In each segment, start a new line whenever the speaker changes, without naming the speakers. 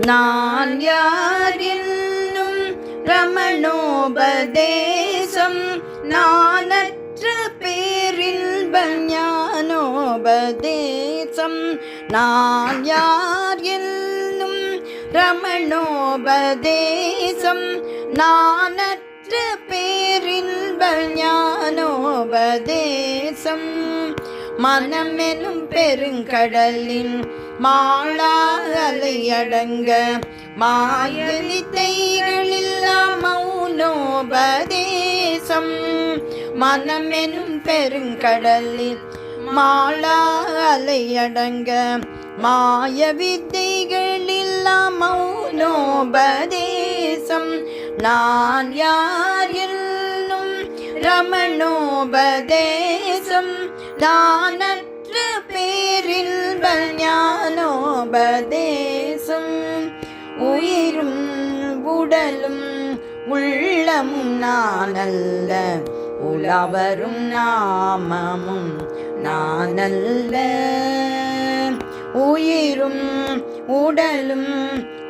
நான் யார் என்னும் ரமணோபதேசம் நானற்ற பேரின்ப ஞானோபதேசம். நான் யார் என்னும் ரமணோபதேசம் நானற்ற பேரின்ப ஞானோபதேசம். மனமெனும் பெருங்கடலின் மாளாலை அடங்க மாய வித்தைகளில்லா மௌனோபதேசம். மனமெனும் பெருங்கடலில் மாளாலை அடங்க மாய வித்தைகளில்லா மௌனோபதேசம். நான் யார் என்னும் ரமணோபதேசம் நானற்ற பேரின்ப ஞானோபதேசம். உயிரும் உடலும் உள்ளமும் நானல்ல, உலவரும் நாமமும் நானல்ல. உயிரும் உடலும்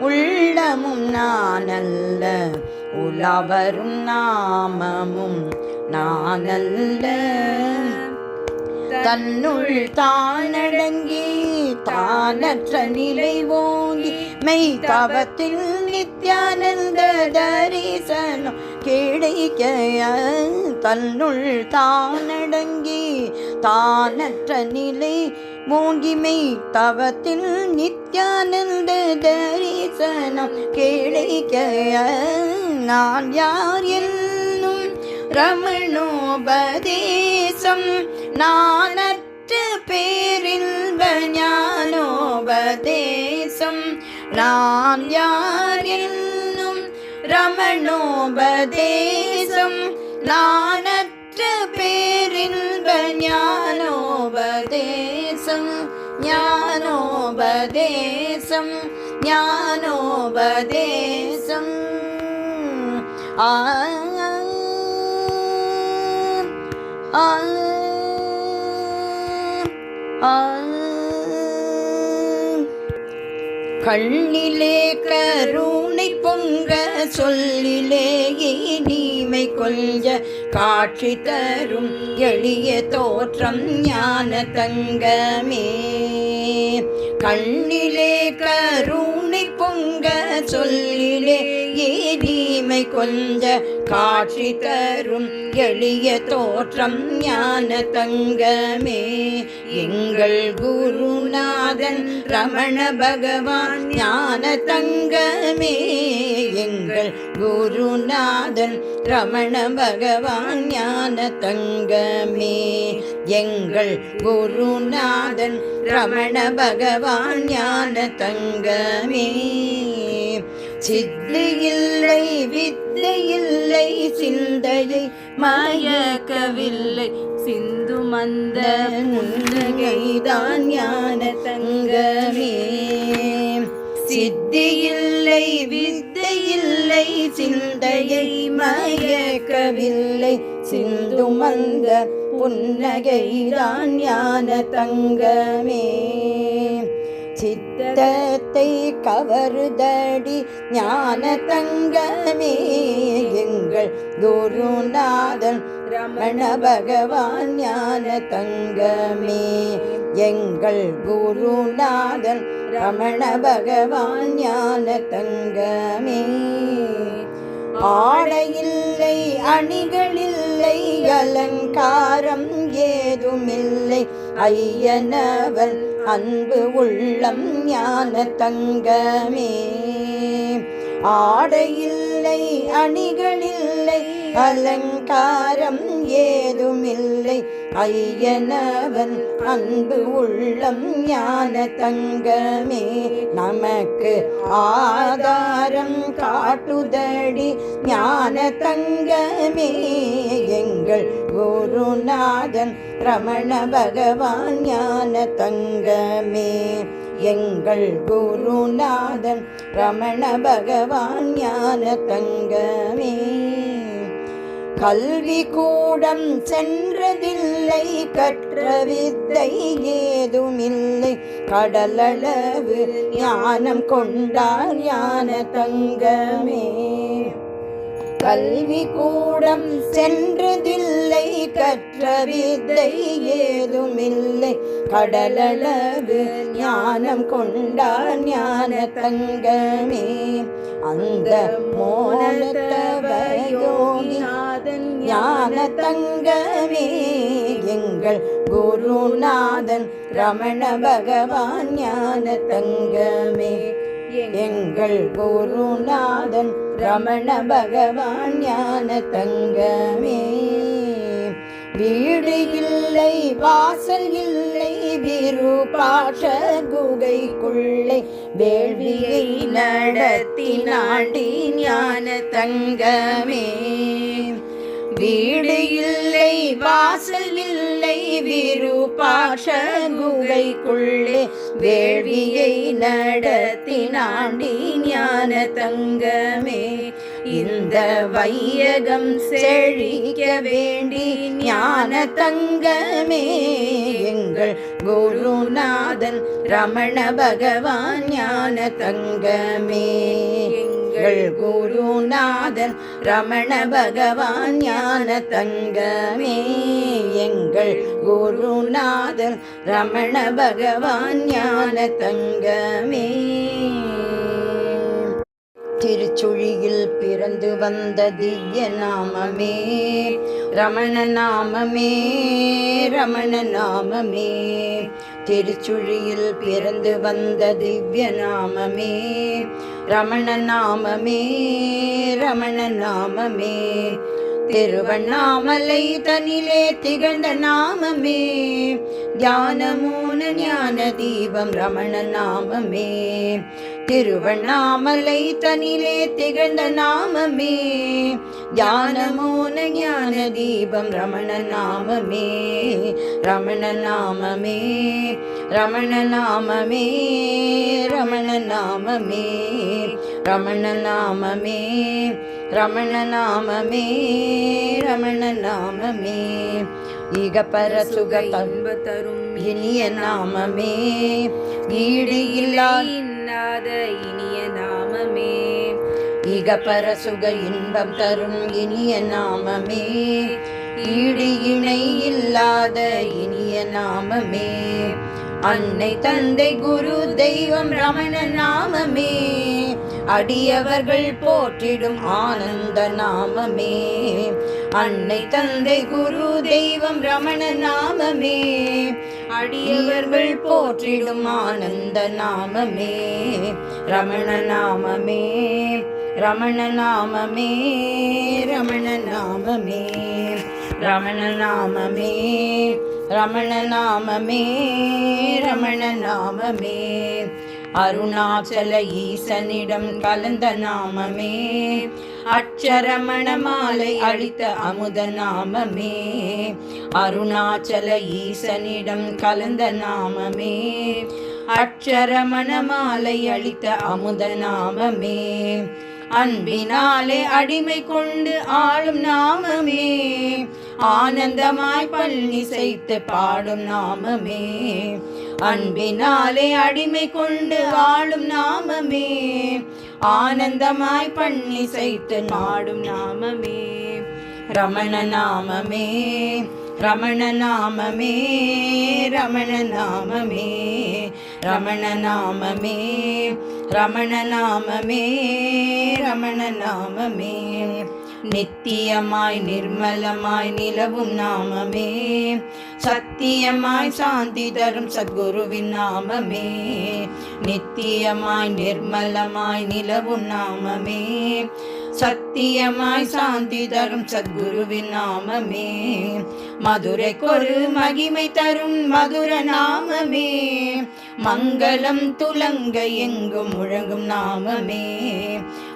உள்ளமும் நானல்ல, உலவரும் நாமமும் நானல்ல. தன்னுள் தானடங்கி தானற்ற நிலை ஓங்கி மெய் தவத்தில் நித்யானந்த தரிசனம் கிடைக்க. தன்னுள் தானடங்கி தானற்ற நிலை ஓங்கி மெய் தவத்தில் நித்யானந்த தரிசனம் கிடைக்க. நான் யார் என்னும் ரமணோபதேசம் நானற்ற பேரின்ப ஞானோபதேசம். நான் யார் என்னும் ரமணோபதேசம் நானற்ற பேரின்ப ஞானோபதேசம். ஞானோபதேசம் ஞானோபதேசம். ஆ ஆ கண்ணிலே கருணை பொங்க சொல்லிலே இனிமை கொஞ்ச காட்சி தரும் எளிய தோற்றம் ஞான தங்கமே. கண்ணிலே கருணை பொங்க சொல்லிலே இனிமை கொஞ்ச காட்சி தரும் எளிய தோற்றம் ஞான தங்கமே. எங்கள் குருநாதன் ரமண பகவான் ஞான தங்கமே. எங்கள் குருநாதன் ரமண பகவான் ஞான தங்கமே. எங்கள் குருநாதன் ரமண பகவான் ஞான தங்கமே. சித்தி இல்லை வித்தை இல்லை சிந்தையை மயக்கவில்லை சிந்து மந்த முன்னகைதான் ஞான தங்கமே. சித்தி இல்லை வித்தை இல்லை சிந்தையை மயக்கவில்லை சிந்து மந்த புன்னகைதான் ஞான தங்கமே. சித்தத்தை கவருதடி ஞான தங்கமே. எங்கள் குருநாதன் ரமண பகவான் ஞான தங்கமே. எங்கள் குருநாதன் ரமண பகவான் ஞான தங்கமே. ஆடையில்லை அணிகளில்லை அலங்காரம் ஏதுமில்லை ஐயனவன் அன்பு உள்ளம் ஞான தங்கமே. ஆடையில்லை அணிகளில்லை அலங்காரம் ஏதுமில்லை ஐயனவன் அன்பு உள்ளம் ஞான தங்கமே. நமக்கு ஆதாரம் காட்டுதடி ஞான தங்கமே. எங்கள் குருநாதன் ரமண பகவான் ஞான தங்கமே. எங்கள் குருநாதன் ரமண பகவான் ஞான தங்கமே. கல்வி கூடம் சென்றதில்லை, கற்ற வித்தை ஏதுமில்லை, கடலளவு ஞானம் கொண்டார் ஞான தங்கமே. கல்வி கூடம் சென்றதில்லை, கற்ற வித்தை ஏதுமில்லை, கடலளவு ஞானம் கொண்டார் ஞான தங்கமே. அந்த மோனத்தவ யோகிநாதன் ஞான தங்கமே, எங்கள் குருநாதன் ரமண பகவான் ஞான தங்கமே. எங்கள் குருநாதன் ரமண பகவான் ஞான தங்கமே. வீடு இல்லை, வாசல் இல்லை, விருபாட்ச குகைக்குள்ளே வேள்வியை நடத்தினாண்டி ஞான தங்கமே. வீடு இல்லை, வாசல் இல்லை, விருபாட்ச குகைக்குள்ளே வேள்வியை நடத்தினாண்டி ஞான தங்கமே. இந்த வையகம் செழிக்க வேண்டி ஞான தங்கமே, எங்கள் குருநாதன் ரமண பகவான் ஞான தங்கமே. எங்கள் குருநாதன் ரமண பகவான் ஞான தங்கமே. எங்கள் குருநாதன் ரமண பகவான் ஞான தங்கமே. திருச்சுழியில் பிறந்து வந்த திவ்ய நாமமே ரமண நாமமே, ரமண நாமமே. திருச்சுழியில் பிறந்து வந்த திவ்ய நாமமே ரமண நாமமே, ரமண நாமமே. திருவண்ணாமலை தனிலே திகழ்ந்த நாமமே, ஞானமூன ஞான தீபம் ரமண நாமமே. திருவண்ணாமலை தனிலே திகழ்ந்த நாமமே, ஞானமூன ஞான தீபம் ரமண நாமமே. ரமண நாமமே, ரமண நாமமே, ரமண நாமமே. ரமண நாமமே, ரமண நாமமே, ரமண நாமமே. ஈகப்பர சுக பண்பு தரும் இனிய நாமமே, ஈடு இல்லாத இனிய நாமமே. ஈகப்பர சுக இன்பம் தரும் இனிய நாமமே, ஈடு இணை இல்லாத இனிய நாமமே. அன்னை தந்தை குரு தெய்வம் ரமண நாமமே, அடியவர்கள் போற்றிடும் ஆனந்த நாமமே. அன்னை தந்தை குரு தெய்வம் ரமண நாமமே, அடியவர்கள் போற்றிடும் ஆனந்த நாமமே. ரமண நாமமே, ரமண நாமமே, ரமண நாமமே. ரமண நாமமே, ரமண நாமமே, ரமண நாமமே. அருணாச்சல ஈசனிடம் கலந்த நாமமே, அட்சரமண மாலை அளித்த அமுத நாமமே. அருணாச்சல ஈசனிடம் கலந்த நாமமே, அட்சரமண மாலை அளித்த அமுத நாமமே. அன்பினாலே அடிமை கொண்டு ஆளும் நாமமே, ஆனந்தமாய் பல்லிசைத்து பாடும் நாமமே. அன்பினாலே அடிமை கொண்டு ஆளும் நாமமே, ஆனந்தமாய் பல்லிசைத்து நாடும் நாமமே. ரமண நாமமே, ரமண நாமமே, ரமண நாமமே. ரமண நாமமே, ரமண நாமமே, ரமண நாமமே. நித்தியமாய் நிர்மலமாய் நிலவும் நாமமே, சத்தியமாய் சாந்தி தரும் சத்குருவின் நாமமே. நித்தியமாய் நிர்மலமாய் நிலவும் நாமமே, சத்தியமாய் சாந்தி தரும் சத்குருவின் நாமமே. மதுரைக்கொரு மகிமை தரும் மதுர நாமமே, மங்களம் துலங்க எங்கும் முழங்கும் நாமமே.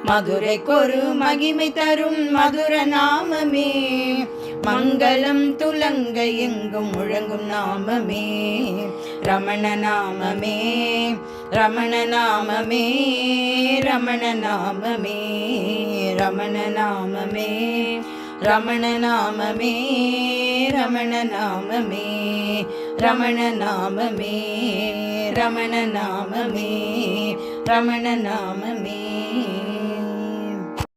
மதுரைக்கொரு மகிமை தரும் மதுர நாமமே, மங்களம் துலங்க எங்கும் முழங்கும் நாமமே. ரமண நாமமே, ரமண நாமமே, ரமண நாமமே. ரமண நாமமே, ரமண நாமமே ரமண நாமமே ரமண நாமமே ரமண நாமமே ரமண நாமமே